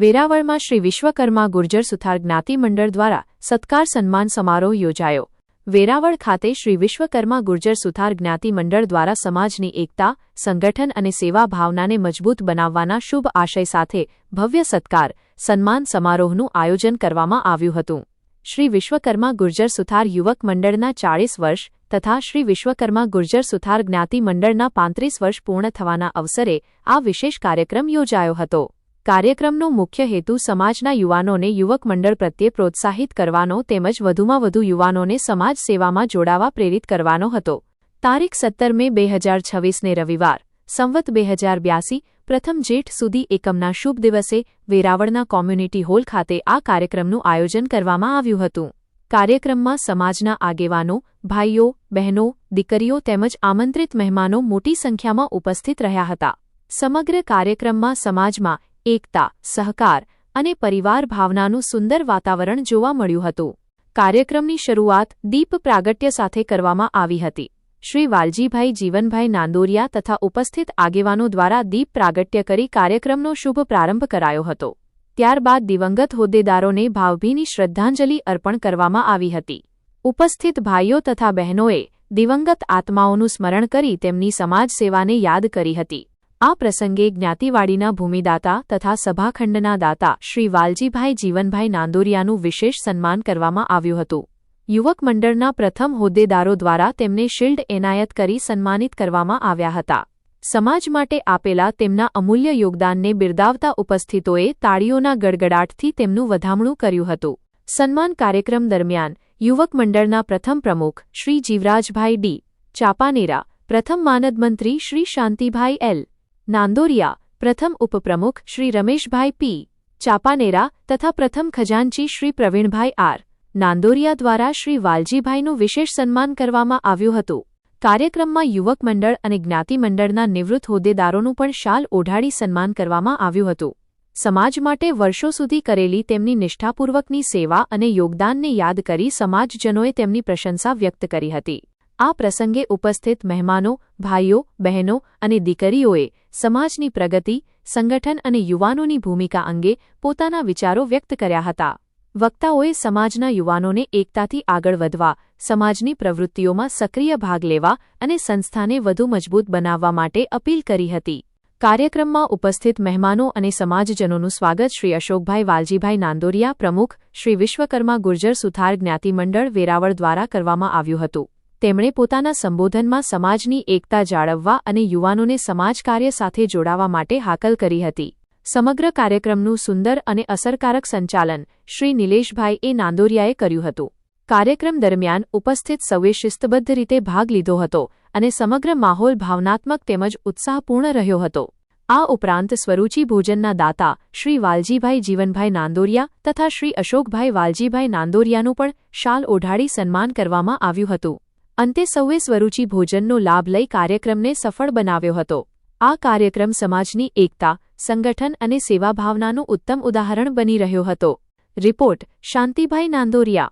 વેરાવળમાં શ્રી વિશ્વકર્મા ગુર્જર સુથાર જ્ઞાતિ મંડળ દ્વારા સત્કાર સન્માન સમારોહ યોજાયો। વેરાવળ ખાતે શ્રી વિશ્વકર્મા ગુર્જર સુથાર જ્ઞાતિ મંડળ દ્વારા સમાજની એકતા, સંગઠન અને સેવા ભાવનાને મજબૂત બનાવવાના શુભ આશય સાથે ભવ્ય સત્કાર સન્માન સમારોહનું આયોજન કરવામાં આવ્યું હતું। શ્રી વિશ્વકર્મા ગુર્જર સુથાર યુવક મંડળના 40 વર્ષ તથા શ્રી વિશ્વકર્મા ગુર્જર સુથાર જ્ઞાતિ મંડળના 35 વર્ષ પૂર્ણ થવાના અવસરે આ વિશેષ કાર્યક્રમ યોજાયો હતો। કાર્યક્રમનો મુખ્ય હેતુ સમાજના યુવાનોને યુવક મંડળ પ્રત્યે પ્રોત્સાહિત કરવાનો તેમજ વધુમાં વધુ યુવાનોને સમાજ સેવામાં જોડાવા પ્રેરિત કરવાનો હતો। તારીખ 17 મે 2026ને રવિવાર સંવત 2082 પ્રથમ જેઠ સુધી એકમના શુભ દિવસે વેરાવળના કોમ્યુનિટી હોલ ખાતે આ કાર્યક્રમનું આયોજન કરવામાં આવ્યું હતું। કાર્યક્રમમાં સમાજના આગેવાનો, ભાઈઓ, બહેનો, દીકરીઓ તેમજ આમંત્રિત મહેમાનો મોટી સંખ્યામાં ઉપસ્થિત રહ્યા હતા। સમગ્ર કાર્યક્રમમાં સમાજમાં એકતા, સહકાર અને પરિવાર ભાવનાનું સુંદર વાતાવરણ જોવા મળ્યું હતું। કાર્યક્રમની શરૂઆત દીપ પ્રાગટ્ય સાથે કરવામાં આવી હતી। શ્રી વાલજીભાઈ જીવનભાઈ નાંદોરિયા તથા ઉપસ્થિત આગેવાનો દ્વારા દીપ પ્રાગટ્ય કરી કાર્યક્રમનો શુભ પ્રારંભ કરાયો હતો। ત્યારબાદ દિવંગત હોદ્દેદારોને ભાવભીની શ્રદ્ધાંજલિ અર્પણ કરવામાં આવી હતી। ઉપસ્થિત ભાઈઓ તથા બહેનોએ દિવંગત આત્માઓનું સ્મરણ કરી તેમની સમાજ સેવાને યાદ કરી હતી। આ પ્રસંગે જ્ઞાતિવાડીના ભૂમિદાતા તથા સભાખંડના દાતા શ્રી વાલજીભાઈ જીવનભાઈ નાંદોરિયાનું વિશેષ સન્માન કરવામાં આવ્યું હતું। યુવક મંડળના પ્રથમ હોદ્દેદારો દ્વારા તેમને શિલ્ડ એનાયત કરી સન્માનિત કરવામાં આવ્યા હતા। સમાજ માટે આપેલા તેમના અમૂલ્ય યોગદાનને બિરદાવતા ઉપસ્થિતોએ તાળીઓના ગડગડાટથી તેમનું વધામણું કર્યું હતું। સન્માન કાર્યક્રમ દરમિયાન યુવક મંડળના પ્રથમ પ્રમુખ શ્રી જીવરાજભાઈ ડી ચાપાનેરા, પ્રથમ માનદ મંત્રી શ્રી શાંતિભાઈ એલ નાંદોરિયા, પ્રથમ ઉપપ્રમુખ શ્રી રમેશભાઈ પી ચાપાનેરા તથા પ્રથમ ખજાનચી શ્રી પ્રવીણભાઈ આર નાંદોરિયા દ્વારા શ્રી વાલજીભાઈનું વિશેષ સન્માન કરવામાં આવ્યું હતું। કાર્યક્રમમાં યુવક મંડળ અને જ્ઞાતિ મંડળના નિવૃત્ત હોદ્દેદારોનું પણ શાલ ઓઢાડી સન્માન કરવામાં આવ્યું હતું। સમાજ માટે વર્ષો સુધી કરેલી તેમની નિષ્ઠાપૂર્વકની સેવા અને યોગદાનને યાદ કરી સમાજજનોએ તેમની પ્રશંસા વ્યક્ત કરી હતી। આ પ્રસંગે ઉપસ્થિત મહેમાનો, ભાઈઓ, બહેનો અને દીકરીઓએ સમાજની પ્રગતિ, સંગઠન અને યુવાનોની ભૂમિકા અંગે પોતાના વિચારો વ્યક્ત કર્યા હતા। વક્તાઓએ સમાજના યુવાનોને એકતાથી આગળ વધવા, સમાજની પ્રવૃત્તિઓમાં સક્રિય ભાગ લેવા અને સંસ્થાને વધુ મજબૂત બનાવવા માટે અપીલ કરી હતી। કાર્યક્રમમાં ઉપસ્થિત મહેમાનો અને સમાજજનોનું સ્વાગત શ્રી અશોકભાઈ વાલજીભાઈ નાંદોરિયા, પ્રમુખ શ્રી વિશ્વકર્મા ગુર્જર સુથાર જ્ઞાતિ મંડળ વેરાવળ દ્વારા કરવામાં આવ્યું હતું। તેમણે પોતાના સંબોધનમાં સમાજની એકતા જાળવવા અને યુવાનોને સમાજકાર્ય સાથે જોડાવા માટે હાકલ કરી હતી। સમગ્ર કાર્યક્રમનું સુંદર અને અસરકારક સંચાલન શ્રી નિલેશભાઈ એ નાંદોરિયાએ કર્યું હતું। કાર્યક્રમ દરમિયાન ઉપસ્થિત સૌએ શિસ્તબદ્ધ રીતે ભાગ લીધો હતો અને સમગ્ર માહોલ ભાવનાત્મક તેમજ ઉત્સાહપૂર્ણ રહ્યો હતો। આ ઉપરાંત સ્વરૂચિ ભોજનના દાતા શ્રી વાલજીભાઈ જીવનભાઈ નાંદોરિયા તથા શ્રી અશોકભાઈ વાલજીભાઈ નાંદોરિયાનું પણ શાલ ઓઢાડી સન્માન કરવામાં આવ્યું હતું। અંતે સૌએ સ્વરૂચિ ભોજનનો લાભ લઈ કાર્યક્રમને સફળ બનાવ્યો હતો। આ કાર્યક્રમ સમાજની એકતા, સંગઠન અને સેવાભાવનાનું ઉત્તમ ઉદાહરણ બની રહ્યો હતો। રિપોર્ટ શાંતિભાઈ નાંદોરિયા।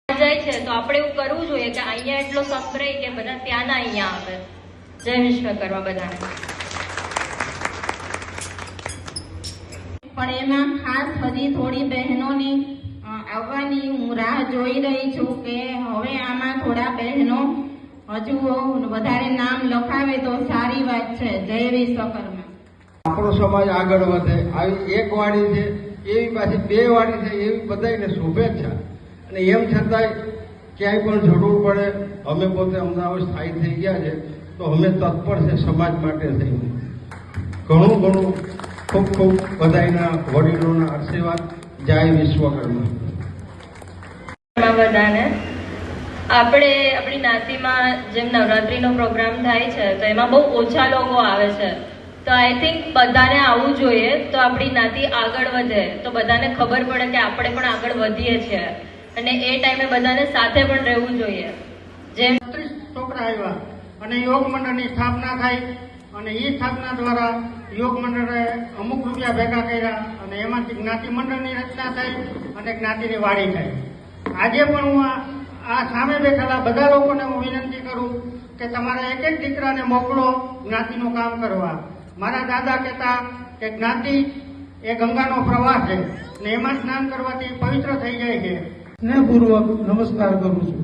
જાય છે તો આપણે એવું કરવું જોઈએ કે અહીંયા એટલો સંભળાય કે બધા ત્યાંના અહીંયા આવે। જય વિશ્વકર્મા બધાને। પણ એમાં ખાસ હજી થોડી બહેનોની આવવાની હું રાહ જોઈ રહી છું કે હવે આમાં થોડા બહેનો હજુ વધારે નામ લખાવે તો સારી વાત છે। જય વિશ્વકર્મા। આપણો સમાજ આગળ વધે, આવી એક વાણી છે એવી પાછી બે વાણી છે એવી બધાને શુભેચ્છા। અને એમ છતાંય ક્યાંય પણ જરૂર પડે, અમે પોતે અમદાવાદ સ્થાયી થઈ ગયા છે તો અમે તત્પર છે સમાજ માટે થઈને। ઘણું ખૂબ ખૂબ બધાના વડીલોના આશીર્વાદ। જય વિશ્વકર્મા। બધાને આપણે આપણી જ્ઞાતિમાં જેમ નવરાત્રીનો પ્રોગ્રામ થાય છે તો એમાં બહુ ઓછા લોકો આવે છે, તો આઈ થિંક બધાને આવવું જોઈએ તો આપણી જ્ઞાતિ આગળ વધે, તો બધાને ખબર પડે કે આપણે પણ આગળ વધીએ છીએ અને એ ટાઈમે બધાને સાથે પણ રહેવું જોઈએ। જેમ 30 છોકરા આવ્યા અને યોગ મંડળની સ્થાપના થઈ અને એ સ્થાપના દ્વારા યોગ મંડળે અમુક રૂપિયા ભેગા કર્યા અને એમાંથી જ્ઞાતિ મંડળની રચના થઈ અને જ્ઞાતિની વાડી થઈ। આજે પણ હું આ સામે બેઠેલા બધા લોકોને હું વિનંતી કરું કે તમારા એક એક દીકરાને મોકલો જ્ઞાતિનું કામ કરવા। મારા દાદા કહેતા કે જ્ઞાતિ એ ગંગાનો પ્રવાહ છે અને એમાં સ્નાન કરવાથી પવિત્ર થઈ જાય છે. સ્નેહપૂર્વક નમસ્કાર કરું છું.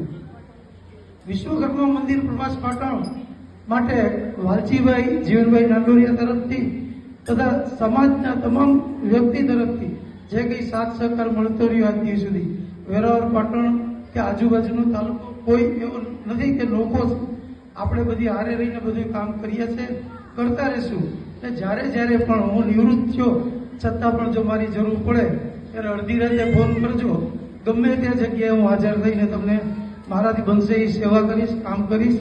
વિશ્વકર્મા મંદિર પ્રવાસ પાટણ માટે વાલજીભાઈ જીવનભાઈ નાંદોરિયા તરફથી તથા સમાજના તમામ વ્યક્તિ તરફથી જે કંઈ સાથ સહકાર મળતો રહ્યો આજ દિવસ સુધી, વેરાવળ પાટણ કે આજુબાજુનો તાલુકો કોઈ એવો નથી કે લોકો આપણે બધી હારે રહીને બધું કામ કરીએ છીએ, કરતા રહીશું. જ્યારે જ્યારે પણ હું નિવૃત્ત થયો છતાં પણ જો મારી જરૂર પડે ત્યારે અડધી રાતે ફોન કરજો, ગમે તે જગ્યાએ હું હાજર થઈને તમને મારાથી બનશે એ સેવા કરીશ, કામ કરીશ.